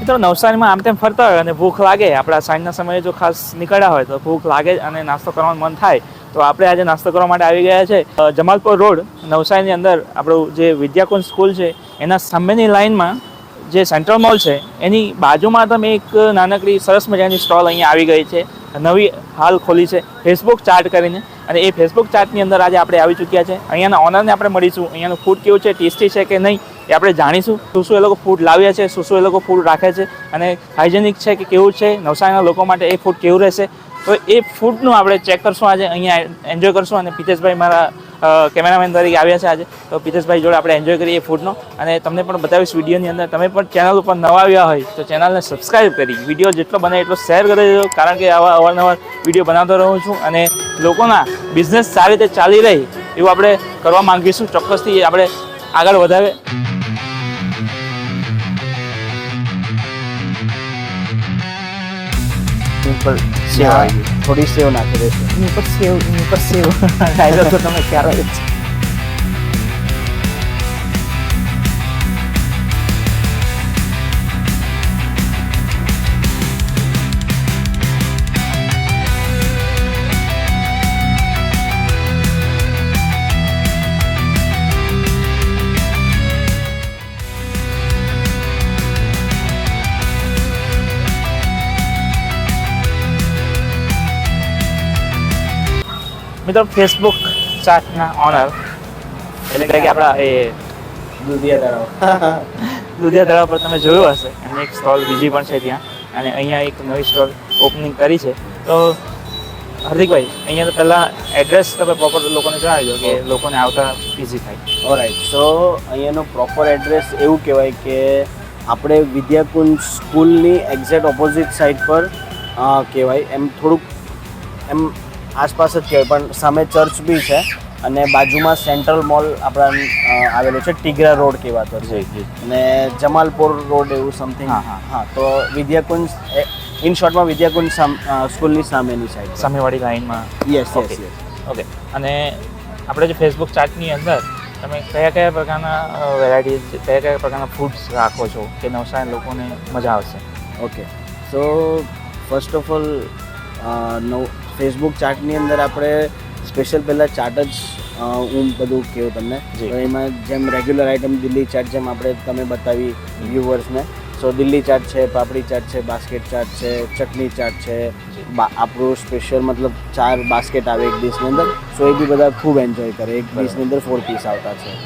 મિત્રો નવસારીમાં આમ તેમ ફરતા હોય અને ભૂખ લાગે, આપણા સાંજના સમયે જો ખાસ નીકળ્યા હોય તો ભૂખ લાગે અને નાસ્તો કરવાનું મન થાય, તો આપણે આજે નાસ્તો કરવા માટે આવી ગયા છે જમાલપુર રોડ નવસારીની અંદર આપણું જે વિદ્યાકુંજ સ્કૂલ છે એના સામેની લાઇનમાં જે સેન્ટ્રલ મોલ છે એની બાજુમાં તમે એક નાનકડી સરસ મજાની સ્ટોલ અહીંયા આવી ગઈ છે, નવી હાલ ખોલી છે ફેસબુક ચાટ કરીને, અને એ ફેસબુક ચાટની અંદર આજે આપણે આવી ચૂક્યા છે. અહીંયાના ઓનરને આપણે મળીશું, અહીંયાનું ફૂડ કેવું છે, ટેસ્ટી છે કે નહીં એ આપણે જાણીશું, શું એ લોકો ફૂડ લાવ્યા છે, શું એ લોકો ફૂડ રાખે છે અને હાઇજેનિક છે કે કેવું છે, નવસારીના લોકો માટે એ ફૂડ કેવું રહેશે, તો એ ફૂડનું આપણે ચેક કરશું આજે, અહીંયા એન્જોય કરશું. અને પિતેશભાઈ મારા કેમેરામેન તરીકે આવ્યા છે આજે, તો પિતેશભાઈ જોડે આપણે એન્જોય કરીએ ફૂડનો, અને તમને પણ બતાવીશ વિડીયોની અંદર. તમે પણ ચેનલ ઉપર નવા આવ્યા હોય તો ચેનલને સબસ્ક્રાઈબ કરી વિડીયો જેટલો બને એટલો શેર કરી દેજો, કારણ કે આવા અવારનવાર વિડીયો બનાવતો રહું છું અને લોકોના બિઝનેસ સારી રીતે ચાલી રહે એવું આપણે કરવા માંગીશું. ચોક્કસથી આપણે આગળ વધારે. થોડી સેવ નાખી દેશું. એની પર સેવ ડાયલોગ તો તમે ખ્યાલ જ છે. મિત્રો ફેસબુક ચાટના ઓનર એટલે કે આપણા એ દૂધિયા તળાવ પર તમે જોયું હશે, અને એક સ્ટોલ બીજી પણ છે ત્યાં, અને અહીંયા એક નવી સ્ટોલ ઓપનિંગ કરી છે. તો હાર્દિકભાઈ, અહીંયા તો પહેલાં એડ્રેસ તમે પ્રોપર લોકોને જણાવી દો કે લોકોને આવતા ઇઝી થાય. ઓલરાઈટ, સો અહીંયાનો પ્રોપર એડ્રેસ એવું કહેવાય કે આપણે વિદ્યાકુંજ સ્કૂલની એક્ઝેક્ટ ઓપોઝિટ સાઈડ પર કહેવાય, એમ થોડુંક એમ આસપાસ જ કહેવાય, પણ સામે ચર્ચ બી છે અને બાજુમાં સેન્ટ્રલ મોલ આપણા આવેલો છે, ટીગરા રોડ કહેવાતો છે, અને જમાલપુર રોડ એવું સમથિંગ. હા, તો વિદ્યાકુંજ ઇન શોર્ટમાં વિદ્યાકુંજ સ્કૂલની સામેની સાઈડ, સામેવાળી લાઇનમાં. યસ. ઓકે. અને આપણે જે ફેસબુક ચાટની અંદર તમે કયા કયા પ્રકારના વેરાયટી, કયા પ્રકારના ફૂડ્સ રાખો છો કે નવસારી લોકોને મજા આવશે? Okay, so first of all Facebook ચાટની અંદર આપણે સ્પેશિયલ પહેલાં ચાટ જ હું બધું કહું તમને. તો એમાં જેમ રેગ્યુલર આઇટમ દિલ્હી ચાટ, જેમ આપણે તમે બતાવી વ્યુઅર્સને, સો દિલ્હી ચાટ છે, પાપડી ચાટ છે, બાસ્કેટ ચાટ છે, ચટણી ચાટ છે, આપણું સ્પેશિયલ મતલબ 4 બાસ્કેટ આવે એક ડીશની અંદર, સો એ બી બધા ખૂબ એન્જોય કરે. એક ડીશની અંદર 4 પીસ આવતા છે.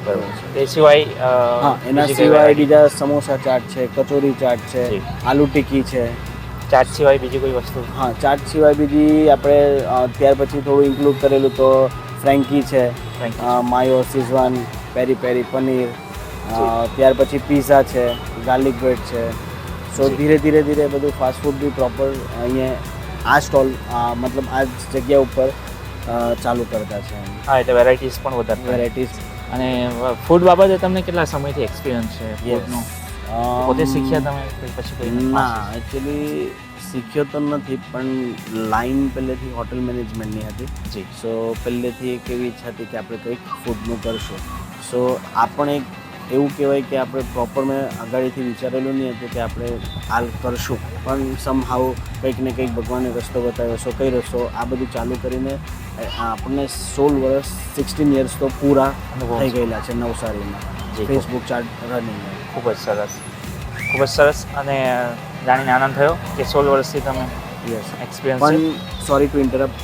બરાબર છે. એ સિવાય હા, એના સિવાય બીજા સમોસા ચાટ છે, કચોરી ચાટ છે, આલુ ટિક્કી છે. ચાટ સિવાય બીજી કોઈ વસ્તુ? હા, ચાટ સિવાય બીજી આપણે ત્યાર પછી થોડું ઇન્ક્લુડ કરેલું તો ફ્રેન્કી છે, માયો, સિઝવાન, પેરી પેરી પનીર, ત્યાર પછી પીઝા છે, ગાર્લિક બ્રેડ છે. સો ધીરે ધીરે બધું ફાસ્ટફૂડ બી પ્રોપર અહીંયા આ સ્ટોલ મતલબ આ જગ્યા ઉપર ચાલુ કરતા છે. હા, એટલે વેરાયટીઝ પણ વધારે. વેરાયટીઝ. અને ફૂડ બાબતે તમને કેટલા સમયથી એક્સપિરિયન્સ છે ફૂડનો? પોતે શીખ્યા તમે પછી કોઈ? ના, એકચ્યુઅલી શીખ્યો તો નથી, પણ લાઈન પહેલેથી હોટેલ મેનેજમેન્ટની હતી. જી. સો પહેલેથી એક એવી ઈચ્છા હતી કે આપણે કંઈક ફૂડનું કરશું. સો આ પણ એક એવું કહેવાય કે આપણે પ્રોપર મેં આગળથી વિચારેલું નહીં હતું કે આપણે હાલ કરશું, પણ સમહાઉ કંઈક ને કંઈક ભગવાને રસ્તો બતાવ્યો. સો કઈ રસ્તો આ બધું ચાલુ કરીને આપણને 16 વર્ષ 16 યર્સ તો પૂરા થઈ ગયેલા છે નવસારીમાં ફેસબુક ચાટ રનિંગ. ખૂબ જ સરસ, ખૂબ જ સરસ. અને જાણીને આનંદ થયો કે 16 વર્ષથી તમે એક્સપિરિયન્સ. પણ સોરી ટુ ઇન્ટરપ્ટ,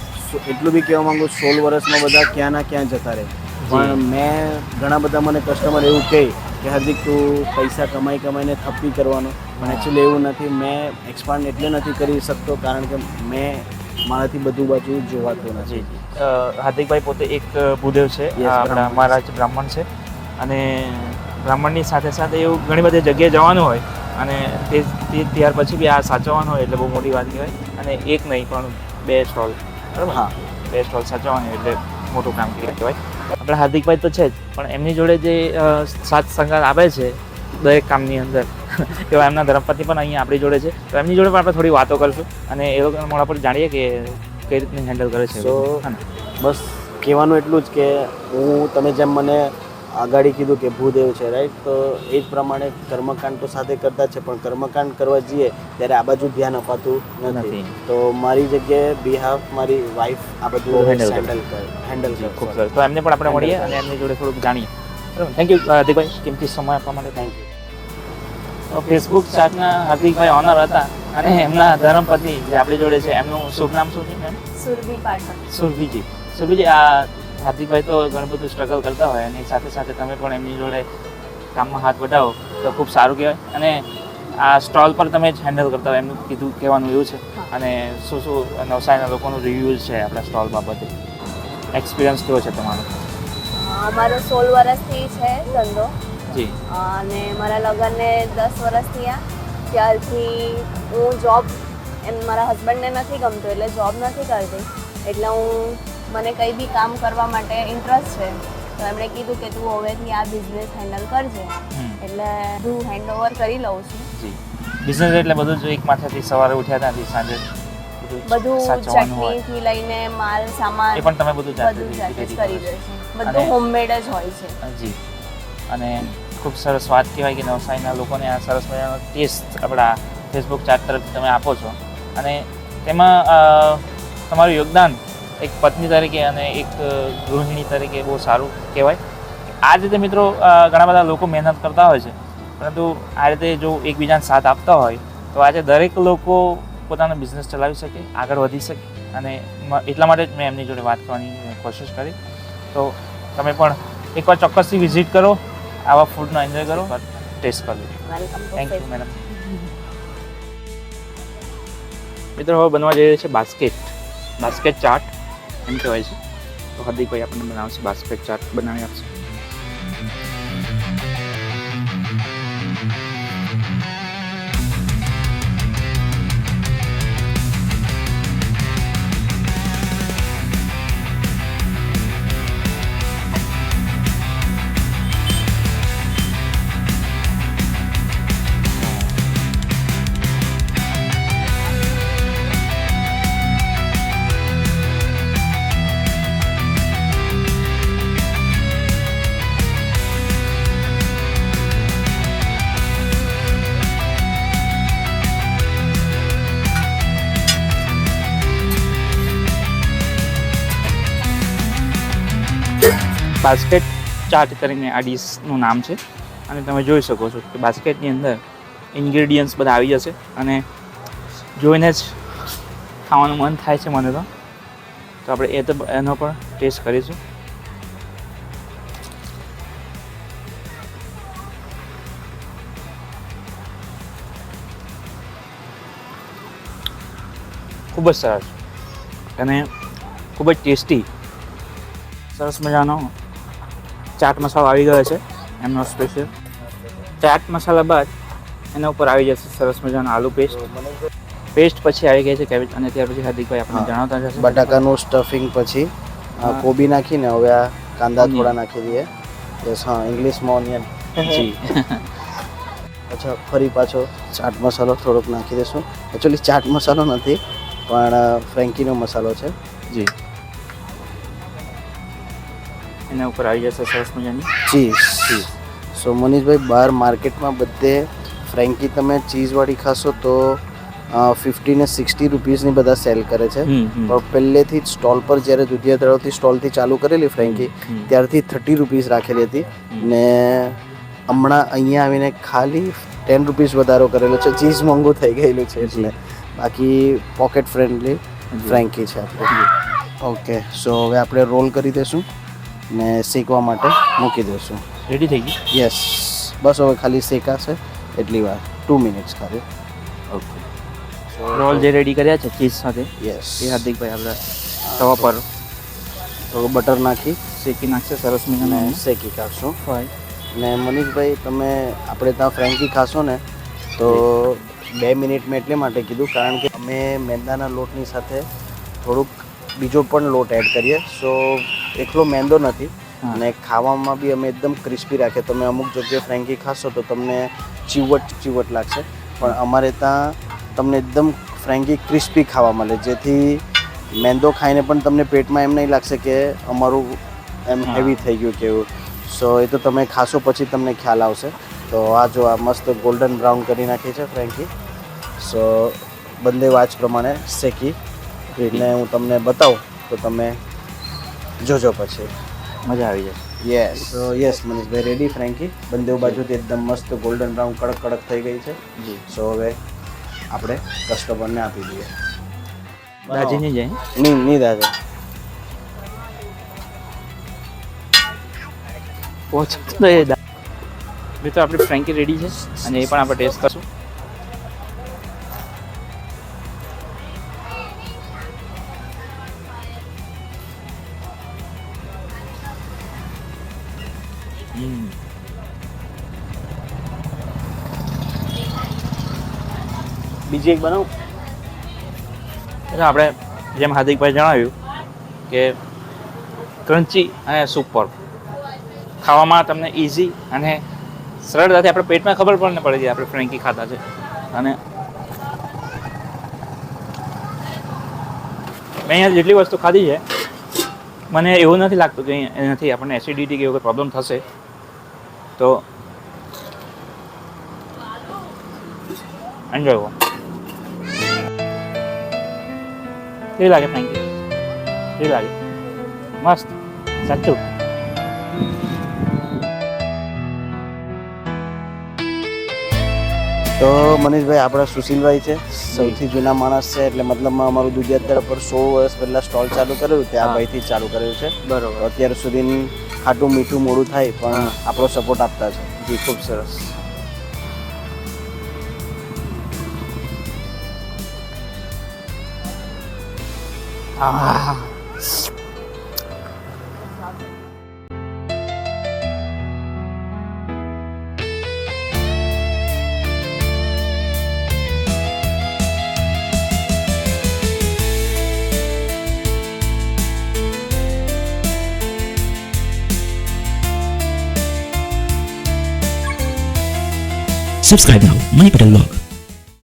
એટલું બી કહેવા માંગુ 16 વર્ષમાં બધા ક્યાં ના ક્યાં જતા રહે, પણ મેં ઘણા બધા મને કસ્ટમર એવું કહે કે હાર્દિક તું પૈસા કમાઈને થપ્પી કરવાનો, પણ એકચ્યુઅલી એવું નથી. મેં એક્સપાન્ડ એટલે નથી કરી શકતો કારણ કે મેં મારાથી બધું બાજુ જોવાતું નથી. હાર્દિકભાઈ પોતે એક ભૂદેવ છે, આપણા મહારાજ બ્રાહ્મણ છે, અને બ્રાહ્મણની સાથે સાથે એવું ઘણી બધી જગ્યાએ જવાનું હોય અને તે ત્યાર પછી બી આ સાચવવાનું હોય એટલે બહુ મોટી વાત કહેવાય. અને એક નહીં પણ 2 સ્ટોલ, બરાબર? હા 2 સ્ટોલ સાચવવાનું એટલે મોટું કામ કહેવાય. આપણા હાર્દિકભાઈ તો છે જ, પણ એમની જોડે જે સાથ સંગાત આપે છે દરેક કામની અંદર એવા એમના ધર્મપત્ની પણ અહીંયા આપણી જોડે છે. તો એમની જોડે પણ આપણે થોડી વાતો કરશું અને એ લોકોના મોઢા પર જાણીએ કે કઈ રીતની હેન્ડલ કરે છે. સો બસ કહેવાનું એટલું જ કે તમે જેમ મને આગાડી કીધું કે ભૂદેવ છે, રાઈટ? તો એ જ પ્રમાણે કર્મકાંડ તો સાથે કરતા જ છે, પણ કર્મકાંડ કરવા જઈએ ત્યારે આ બાજુ ધ્યાન અપાતું નથી. તો મારી જગ્યાએ બિહાફ મારી વાઈફ આ બધું હેન્ડલ કરે. ખૂબ સરસ. તો એમને પણ આપણે મળીએ અને એમની જોડે થોડુંક જાણીએ. બરાબર? થેન્ક યુ હાર્દિકભાઈ, કિંમતી સમય આપવા માટે. Thank you. ફેસબુક ચાટના હાર્દિકભાઈ ઓનર હતા અને એમના ધર્મપત્ની જે આપણી જોડે છે એમનું શુભ નામ શું છે મેમ? સુરભી પાઠક. સુરભીજી, આ હાર્દિકભાઈ તો ઘણું બધું સ્ટ્રગલ કરતા હોય અને સાથે સાથે તમે પણ એમની જોડે કામમાં હાથ બટાવો તો ખૂબ સારું કહેવાય. અને આ સ્ટોલ પર તમે જ હેન્ડલ કરતા હોય એમનું કહેવાનું એવું છે. અને શું નવસારીના લોકોનું રિવ્યૂઝ છે આપણા સ્ટોલ બાબતે? એક્સપિરિયન્સ કેવો છે તમારો? અમારો 16 વર્ષથી છે ધંધો જી. અને મારા લગ્નને 10 વર્ષ થયા. ત્યારથી હું જોબ મારા હસબન્ડને નથી ગમતું એટલે જોબ નથી કરતી. એટલે મને કંઈ બી કામ કરવા માટે ઇન્ટરેસ્ટ છે. તો એમણે કીધું કે તું હવેથી આ બિઝનેસ હેન્ડલ કરજે. એટલે હું હેન્ડ ઓવર કરી લઉં છું. જી. બિઝનેસ એટલે બધું જ એક માથેથી સવારે ઉઠ્યા ત્યાંથી સાંજે બધું ચટણીથી લઈને માલ સામાન એ પણ તમે બધું જાતે જ કરી દે છે. બધું હોમમેડ જ હોય છે. જી. અને ખૂબ સરસ વાત કહેવાય કે નવસારીના લોકોને આ સરસ મજાનો ટેસ્ટ આપણા ફેસબુક ચાટ તરફથી તમે આપો છો. અને તેમાં તમારું યોગદાન એક પત્ની તરીકે અને એક ગૃહિણી તરીકે બહુ સારું કહેવાય. આ જ રીતે મિત્રો ઘણા બધા લોકો મહેનત કરતા હોય છે, પરંતુ આ રીતે જો એકબીજાને સાથ આપતા હોય તો આજે દરેક લોકો પોતાનો બિઝનેસ ચલાવી શકે, આગળ વધી શકે. અને એટલા માટે જ મેં એમની જોડે વાત કરવાની કોશિશ કરી. તો તમે પણ એકવાર ચોક્કસથી વિઝિટ કરો, આવા ફૂડનો એન્જોય કરો, ટેસ્ટ કરો. Thank you madam. મિત્રો હવે બનવા જઈ રહ્યો છે બાસ્કેટ ચાટ એમ કહેવાય છે. તો હાર્દિકભાઈ આપણને બનાવશે બાસ્કેટ ચાટ બનાવી આપશે. બાસ્કેટ ચાટ કરીને આ ડીશનું નામ છે. અને તમે જોઈ શકો છો કે બાસ્કેટની અંદર ઇન્ગ્રેડિયન્ટ્સ બધા આવી જશે અને જોઈને જ ખાવાનું મન થાય છે મને તો. તો આપણે એનો પણ ટેસ્ટ કરીશું. ખૂબ જ સરસ અને ખૂબ જ ટેસ્ટી સરસ મજાનો ચાટ મસાલો આવી ગયો છે એમનો સ્પેશિયલ. ચાટ મસાલા બાદ એના ઉપર આવી જશે સરસ મજાનો આલુ પેસ્ટ પછી આવી ગઈ છે કેબેજ. અને ત્યાર પછી હાર્દિકભાઈ આપણને જણાવતા જશે બટાકાનું સ્ટફિંગ પછી કોબી નાખીને હવે આ કાંદા થોડા નાખી દઈએ. યસ, હા, ઇંગ્લિશમાં ઓનિયન. જી. અચ્છા, ફરી પાછો ચાટ મસાલો થોડોક નાખી દઈશું. એકચ્યુઅલી ચાટ મસાલો નથી પણ ફ્રેન્કીનો મસાલો છે. જી. એના ઉપર આવી જશે સરસ મજાની ચીઝ. સો મનીષભાઈ, બહાર માર્કેટમાં બધે ફ્રેન્કી તમે ચીઝવાળી ખાશો તો 50 ને 60 રૂપીસની બધા સેલ કરે છે. પણ પહેલેથી જ સ્ટોલ પર જ્યારે દુધિયા તળાવથી સ્ટોલથી ચાલુ કરેલી ફ્રેન્કી ત્યારથી 30 રૂપીસ રાખેલી હતી. ને હમણાં અહીંયા આવીને ખાલી 10 રૂપીસ વધારો કરેલો છે. ચીઝ મોંઘું થઈ ગયેલું છે એટલે. બાકી પોકેટ ફ્રેન્ડલી ફ્રેન્કી છે આપણે. ઓકે, સો હવે આપણે રોલ કરી દઈશું ને શેકવા માટે મૂકી દઈશું. રેડી થઈ ગઈ? યસ, બસ હવે ખાલી શેકાશે એટલી વાર, 2 મિનિટ્સ ખાલી. ઓકે. રોલ જે રેડી કર્યા છે ચીઝ સાથે, યસ, એ હાર્દિકભાઈ આપણે તવા પર થોડું બટર નાખી શેકી નાખશે સરસ મજાને શેકી કાઢશું. ને મનીષભાઈ, તમે આપણે ત્યાં ફ્રેન્કી ખાશો ને તો 2 મિનિટ મેં એટલે માટે કીધું કારણ કે અમે મેંદાના લોટની સાથે થોડુંક બીજો પણ લોટ એડ કરીએ. સો એકલો મેંદો નથી અને ખાવામાં બી અમે એકદમ ક્રિસ્પી રાખીએ. તમે અમુક જગ્યાએ ફ્રેન્કી ખાશો તો તમને ચીવટ લાગશે, પણ અમારે ત્યાં તમને એકદમ ફ્રેન્કી ક્રિસ્પી ખાવા મળે, જેથી મેંદો ખાઈને પણ તમને પેટમાં એમ નહીં લાગશે કે અમારું એમ હેવી થઈ ગયું કે એવું. સો એ તો તમે ખાશો પછી તમને ખ્યાલ આવશે. તો આ જો આ મસ્ત ગોલ્ડન બ્રાઉન કરી નાખી છે ફ્રેન્કી. સો બંને વાચ પ્રમાણે શેકી એટલે હું તમને બતાવું તો તમે જોજો પછી મજા આવી જશે. યસ. તો યસ મનીષભાઈ, રેડી ફ્રેન્કી બંને બાજુથી એકદમ મસ્ત ગોલ્ડન બ્રાઉન કડક થઈ ગઈ છે. સો હવે આપણે કસ્ટમરને આપી દઈએ. દાજી નહીં જાય નહીં દાદા. પહોંચતો એ મિત્રો આપણી ફ્રેન્કી રેડી છે અને એ પણ આપણે ટેસ્ટ કરશું. બીજી એક બનાવું. એટલે આપણે જેમ હાર્દિકભાઈ જણાવ્યું કે ક્રન્ચી અને સુપર ખાવામાં તમને ઇઝી અને સરળતાથી આપણે પેટમાં ખબર પણ ન પડી જાય આપણે ફ્રેન્કી ખાતા છે. અને મેં અહીંયા જેટલી વસ્તુ ખાધી છે મને એવું નથી લાગતું કે એનાથી આપણને એસિડિટી કે એવું કોઈ પ્રોબ્લેમ થશે. તો એન્જોય કરો. કેવી લાગે ફ્રેન્કી? કેવી લાગે? મસ્ત સાચું. તો મનીષભાઈ આપણા સુશીલભાઈ છે, સૌથી જૂના માણસ છે, એટલે મતલબમાં અમારું દુધિયા તળા પર 100 વર્ષ પહેલાં સ્ટોલ ચાલુ કરેલું તે આ ભાઈથી જ ચાલુ કરેલું છે. બરોબર. અત્યાર સુધી ખાટું મીઠું મોડું થાય પણ આપણો સપોર્ટ આપતા છે. જી ખૂબ સરસ. Subscribe now, Money Patel Vlog.